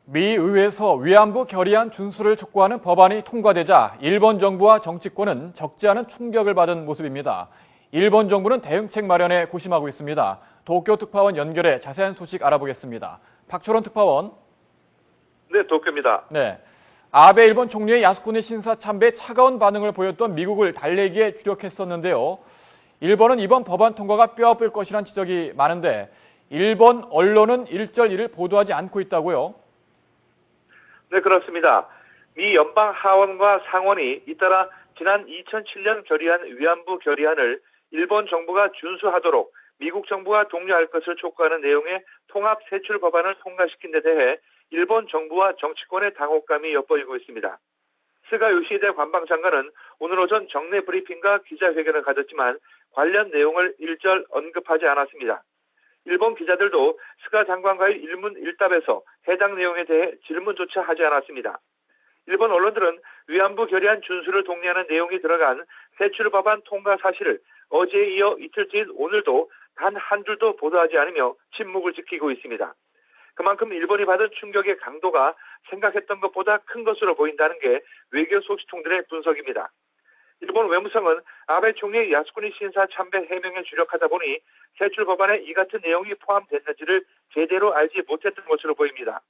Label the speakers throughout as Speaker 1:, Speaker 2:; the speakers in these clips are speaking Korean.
Speaker 1: 미 의회에서 위안부 결의안 준수를 촉구하는 법안이 통과되자 일본 정부와 정치권은 적지 않은 충격을 받은 모습입니다. 일본 정부는 대응책 마련에 고심하고 있습니다. 도쿄 특파원 연결해 자세한 소식 알아보겠습니다. 박철원 특파원.
Speaker 2: 네, 도쿄입니다.
Speaker 1: 네. 아베 일본 총리의 야스쿠니 신사 참배에 차가운 반응을 보였던 미국을 달래기에 주력했었는데요. 일본은 이번 법안 통과가 뼈아플 것이란 지적이 많은데 일본 언론은 일절 이를 보도하지 않고 있다고요.
Speaker 2: 네, 그렇습니다. 미 연방 하원과 상원이 잇따라 지난 2007년 결의한 위안부 결의안을 일본 정부가 준수하도록 미국 정부가 독려할 것을 촉구하는 내용의 통합 세출 법안을 통과시킨 데 대해 일본 정부와 정치권의 당혹감이 엿보이고 있습니다. 스가 요시히데 관방장관은 오늘 오전 정례 브리핑과 기자회견을 가졌지만 관련 내용을 일절 언급하지 않았습니다. 일본 기자들도 스가 장관과의 일문일답에서 해당 내용에 대해 질문조차 하지 않았습니다. 일본 언론들은 위안부 결의안 준수를 독려하는 내용이 들어간 세출 법안 통과 사실을 어제에 이어 이틀째인 오늘도 단 한 줄도 보도하지 않으며 침묵을 지키고 있습니다. 그만큼 일본이 받은 충격의 강도가 생각했던 것보다 큰 것으로 보인다는 게 외교 소식통들의 분석입니다. 일본 외무성은 아베 총리의 야스쿠니 신사 참배 해명에 주력하다 보니 세출 법안에 이 같은 내용이 포함됐는지를 제대로 알지 못했던 것으로 보입니다.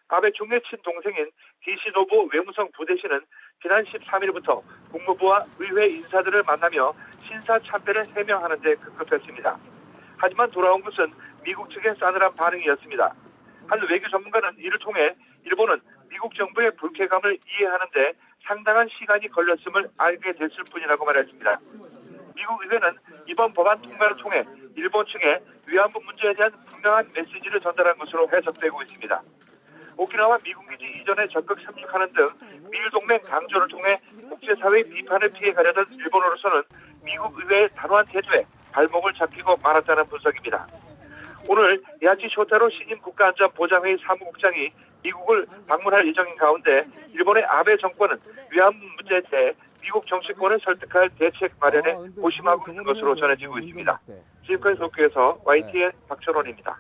Speaker 2: 아베 총리의 친동생인 기시노부 외무성 부대신은 지난 13일부터 국무부와 의회 인사들을 만나며 신사 참배를 해명하는 데 급급했습니다. 하지만 돌아온 것은 미국 측의 싸늘한 반응이었습니다. 한 외교 전문가는 이를 통해 일본은 미국 정부의 불쾌감을 이해하는데 상당한 시간이 걸렸음을 알게 됐을 뿐이라고 말했습니다. 미국 의회는 이번 법안 통과를 통해 일본 측에 위안부 문제에 대한 분명한 메시지를 전달한 것으로 해석되고 있습니다. 오키나와 미군 기지 이전에 적극 참석하는 등 미일 동맹 강조를 통해 국제사회의 비판을 피해가려던 일본으로서는 미국 의회의 단호한 태도에 발목을 잡히고 말았다는 분석입니다. 오늘 야치 쇼타로 신임 국가안전보장회의 사무국장이 미국을 방문할 예정인 가운데 일본의 아베 정권은 위안부 문제에 대해 미국 정치권을 설득할 대책 마련에 고심하고 있는 것으로 전해지고 있습니다. 지금까지 도쿄에서 YTN 박철원입니다.